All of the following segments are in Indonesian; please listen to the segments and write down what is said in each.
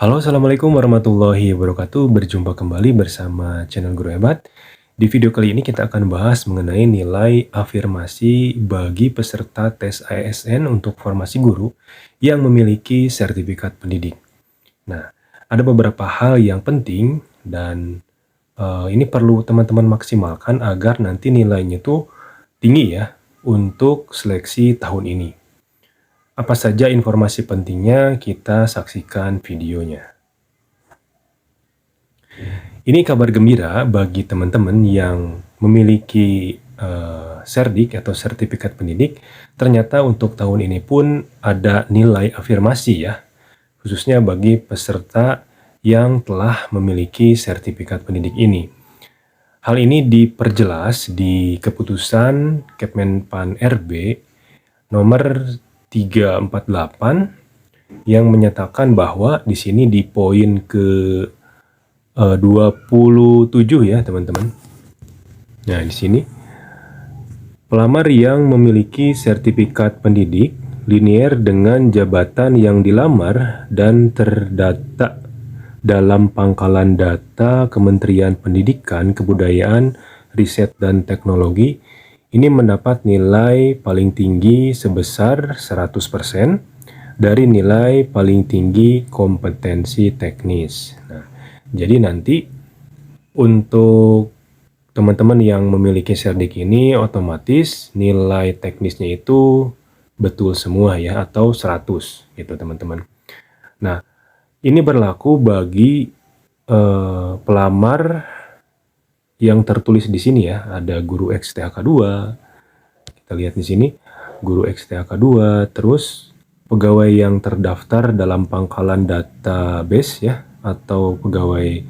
Halo, Assalamualaikum warahmatullahi wabarakatuh. Berjumpa kembali bersama channel Guru Hebat. Di video kali ini kita akan bahas mengenai nilai afirmasi bagi peserta tes ASN untuk formasi guru yang memiliki sertifikat pendidik. Nah, ada beberapa hal yang penting dan ini perlu teman-teman maksimalkan agar nanti nilainya tuh tinggi ya untuk seleksi tahun ini. Apa saja informasi pentingnya, kita saksikan videonya. Ini kabar gembira bagi teman-teman yang memiliki Serdik atau sertifikat pendidik. Ternyata untuk tahun ini pun ada nilai afirmasi ya, khususnya bagi peserta yang telah memiliki sertifikat pendidik ini. Hal ini diperjelas di keputusan Kemenpan RB nomor 348 yang menyatakan bahwa di sini di poin ke 27 ya teman-teman. Nah, di sini pelamar yang memiliki sertifikat pendidik linier dengan jabatan yang dilamar dan terdata dalam pangkalan data Kementerian Pendidikan, Kebudayaan, Riset dan Teknologi ini mendapat nilai paling tinggi sebesar 100% dari nilai paling tinggi kompetensi teknis. Nah, jadi nanti untuk teman-teman yang memiliki Serdik ini otomatis nilai teknisnya itu betul semua ya, atau 100 gitu teman-teman. Nah, ini berlaku bagi pelamar yang tertulis di sini ya, ada guru XTHK 2. Kita lihat di sini, guru XTHK 2, terus pegawai yang terdaftar dalam pangkalan database ya, atau pegawai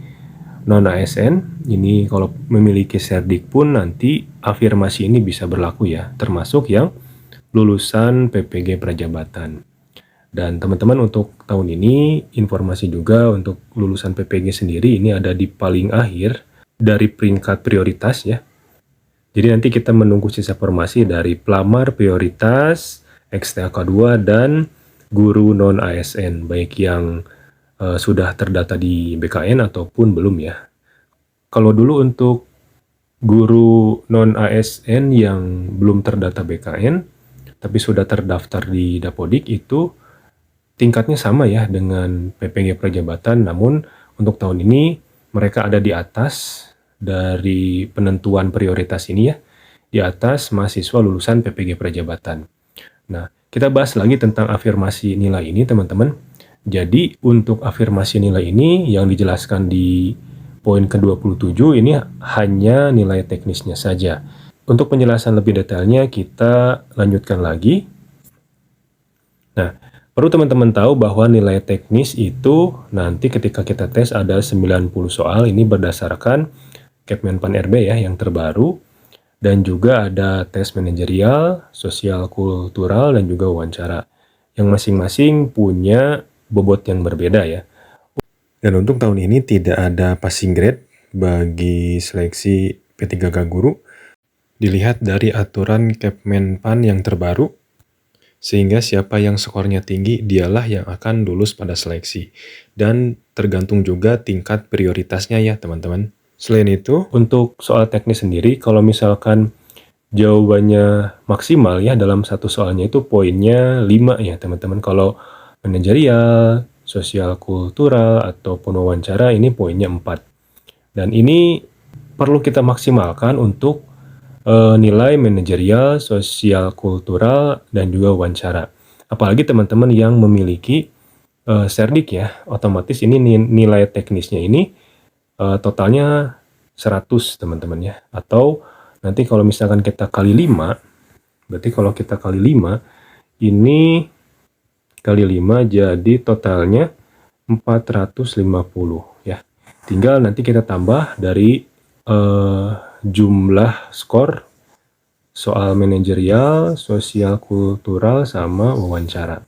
non-ASN. Ini kalau memiliki Serdik pun nanti afirmasi ini bisa berlaku ya, termasuk yang lulusan PPG Prajabatan. Dan teman-teman untuk tahun ini informasi juga untuk lulusan PPG sendiri ini ada di paling akhir dari peringkat prioritas ya. Jadi nanti kita menunggu sisa formasi dari pelamar prioritas, XTHK 2 dan guru non-ASN baik yang sudah terdata di BKN ataupun belum ya. Kalau dulu untuk guru non-ASN yang belum terdata BKN tapi sudah terdaftar di Dapodik itu tingkatnya sama ya dengan PPG Prajabatan, namun untuk tahun ini mereka ada di atas dari penentuan prioritas ini ya, di atas mahasiswa lulusan PPG Prajabatan. Nah, kita bahas lagi tentang afirmasi nilai ini teman-teman. Jadi untuk afirmasi nilai ini yang dijelaskan di poin ke-27 ini hanya nilai teknisnya saja. Untuk penjelasan lebih detailnya kita lanjutkan lagi. Nah, perlu teman-teman tahu bahwa nilai teknis itu nanti ketika kita tes ada 90 soal, ini berdasarkan Kemenpan RB ya yang terbaru, dan juga ada tes manajerial, sosial kultural, dan juga wawancara yang masing-masing punya bobot yang berbeda ya. Dan untuk tahun ini tidak ada passing grade bagi seleksi P3K guru. Dilihat dari aturan Kemenpan yang terbaru, sehingga siapa yang skornya tinggi dialah yang akan lulus pada seleksi. Dan tergantung juga tingkat prioritasnya ya teman-teman. Selain itu, untuk soal teknis sendiri, kalau misalkan jawabannya maksimal ya dalam satu soalnya itu poinnya 5 ya teman-teman. Kalau manajerial, sosial kultural, ataupun wawancara ini poinnya 4. Dan ini perlu kita maksimalkan untuk nilai manajerial, sosial kultural, dan juga wawancara. Apalagi teman-teman yang memiliki Serdik ya, otomatis ini nilai teknisnya ini totalnya 100 teman-teman ya. Atau nanti kalau misalkan kita kali 5, berarti kalau kita kali 5, ini kali 5 jadi totalnya 450 ya. Tinggal nanti kita tambah dari jumlah skor soal manajerial, sosial kultural, sama wawancara.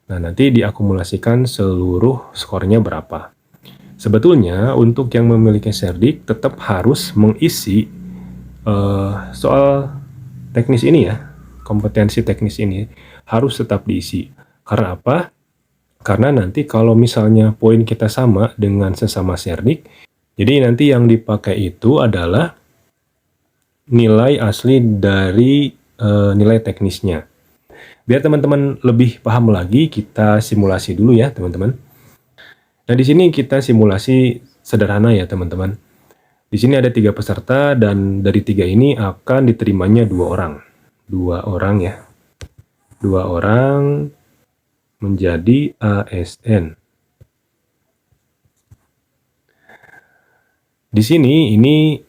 Nah, nanti diakumulasikan seluruh skornya berapa. Sebetulnya untuk yang memiliki Serdik tetap harus mengisi soal teknis ini ya, kompetensi teknis ini harus tetap diisi. Karena apa? Karena nanti kalau misalnya poin kita sama dengan sesama Serdik, jadi nanti yang dipakai itu adalah nilai asli dari nilai teknisnya. Biar teman-teman lebih paham lagi, kita simulasi dulu ya teman-teman. Nah di sini kita simulasi sederhana ya teman-teman. Di sini ada 3 peserta dan dari 3 ini akan diterimanya 2 orang. 2 orang ya. 2 orang menjadi ASN. Di sini ini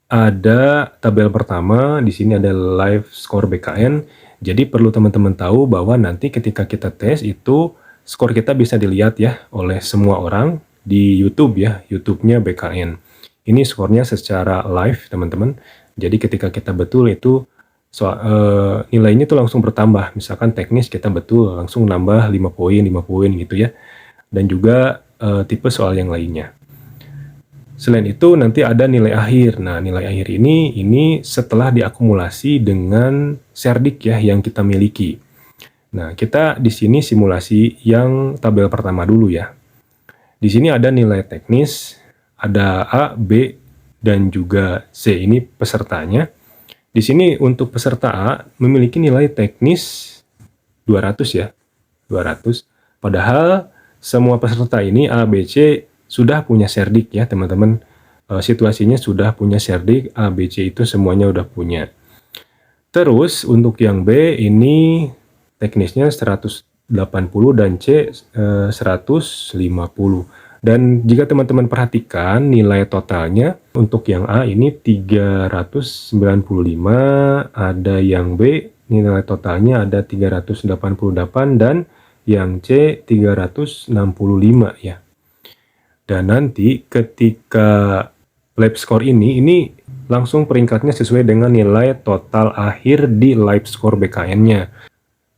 ada tabel pertama, di sini ada live score BKN. Jadi perlu teman-teman tahu bahwa nanti ketika kita tes itu skor kita bisa dilihat ya oleh semua orang di YouTube ya, YouTube-nya BKN. Ini skornya secara live teman-teman. Jadi ketika kita betul itu nilainya tuh langsung bertambah. Misalkan teknis kita betul langsung nambah 5 poin gitu ya. Dan juga tipe soal yang lainnya. Selain itu nanti ada nilai akhir. Nah, nilai akhir ini setelah diakumulasi dengan Serdik ya yang kita miliki. Nah, kita di sini simulasi yang tabel pertama dulu ya. Di sini ada nilai teknis, ada A, B, dan juga C. Ini pesertanya. Di sini untuk peserta A memiliki nilai teknis 200 ya. 200. Padahal semua peserta ini A, B, C sudah punya Serdik ya teman-teman. Situasinya sudah punya Serdik, A, B, C itu semuanya udah punya. Terus untuk yang B ini teknisnya 180 dan C 150. Dan jika teman-teman perhatikan nilai totalnya untuk yang A ini 395, ada yang B nilai totalnya ada 388 dan yang C 365 ya. Dan nanti ketika live score ini langsung peringkatnya sesuai dengan nilai total akhir di live score BKN-nya.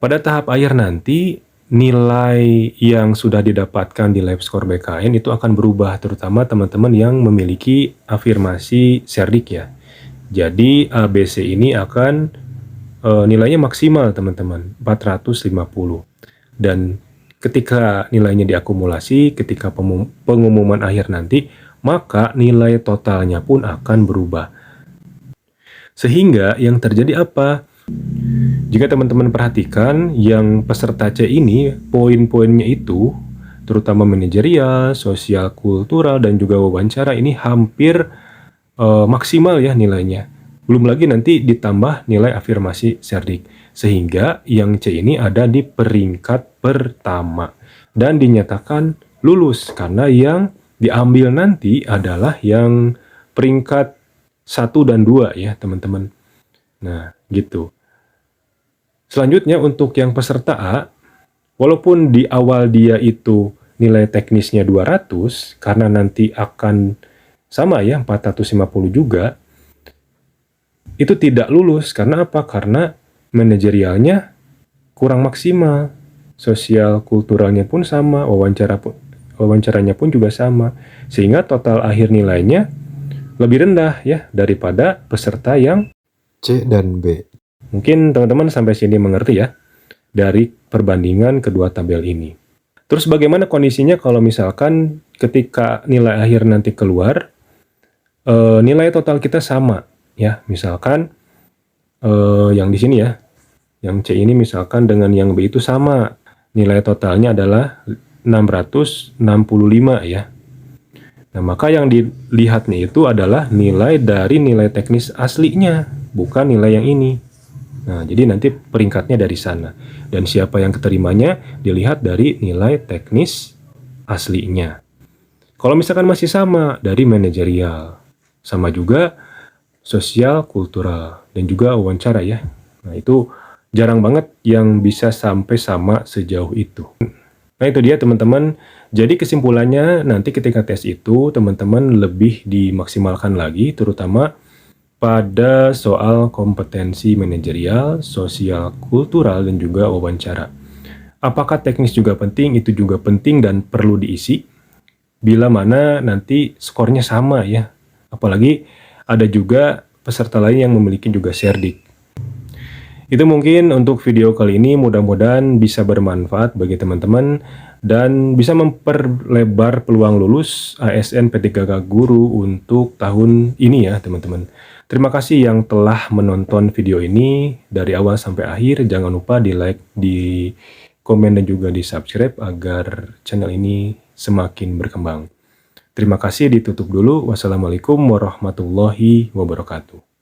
Pada tahap akhir nanti nilai yang sudah didapatkan di live score BKN itu akan berubah, terutama teman-teman yang memiliki afirmasi Serdik ya. Jadi ABC ini akan nilainya maksimal teman-teman, 450. Dan ketika nilainya diakumulasi, ketika pengumuman akhir nanti, maka nilai totalnya pun akan berubah. Sehingga yang terjadi apa? Jika teman-teman perhatikan, yang peserta C ini, poin-poinnya itu, terutama manajerial, sosial, kultural, dan juga wawancara ini hampir maksimal ya nilainya. Belum lagi nanti ditambah nilai afirmasi Serdik. Sehingga yang C ini ada di peringkat pertama. Dan dinyatakan lulus, karena yang diambil nanti adalah yang peringkat 1 dan 2 ya teman-teman. Nah gitu. Selanjutnya untuk yang peserta A, walaupun di awal dia itu nilai teknisnya 200, karena nanti akan sama ya 450 juga, itu tidak lulus. Karena apa? Karena manajerialnya kurang maksimal, sosial kulturalnya pun sama, wawancaranya pun juga sama, sehingga total akhir nilainya lebih rendah ya daripada peserta yang C dan B. Mungkin teman-teman sampai sini mengerti ya dari perbandingan kedua tabel ini. Terus bagaimana kondisinya kalau misalkan ketika nilai akhir nanti keluar, nilai total kita sama ya, misalkan yang di sini ya, yang C ini misalkan dengan yang B itu sama, nilai totalnya adalah 665 ya. Nah, maka yang dilihatnya itu adalah nilai dari nilai teknis aslinya, bukan nilai yang ini. Nah, jadi nanti peringkatnya dari sana. Dan siapa yang keterimanya dilihat dari nilai teknis aslinya. Kalau misalkan masih sama, dari manajerial. Sama juga sosial, kultural, dan juga wawancara ya. Nah, itu jarang banget yang bisa sampai sama sejauh itu. Nah, itu dia teman-teman. Jadi kesimpulannya nanti ketika tes itu teman-teman lebih dimaksimalkan lagi, terutama pada soal kompetensi manajerial, sosial, kultural, dan juga wawancara. Apakah teknis juga penting? Itu juga penting dan perlu diisi. Bila mana nanti skornya sama ya. Apalagi ada juga peserta lain yang memiliki juga Serdik. Itu mungkin untuk video kali ini, mudah-mudahan bisa bermanfaat bagi teman-teman. dan bisa memperlebar peluang lulus ASN P3K Guru untuk tahun ini ya teman-teman. Terima kasih yang telah menonton video ini dari awal sampai akhir. Jangan lupa di like, di komen, dan juga di subscribe agar channel ini semakin berkembang. Terima kasih, ditutup dulu. Wassalamualaikum warahmatullahi wabarakatuh.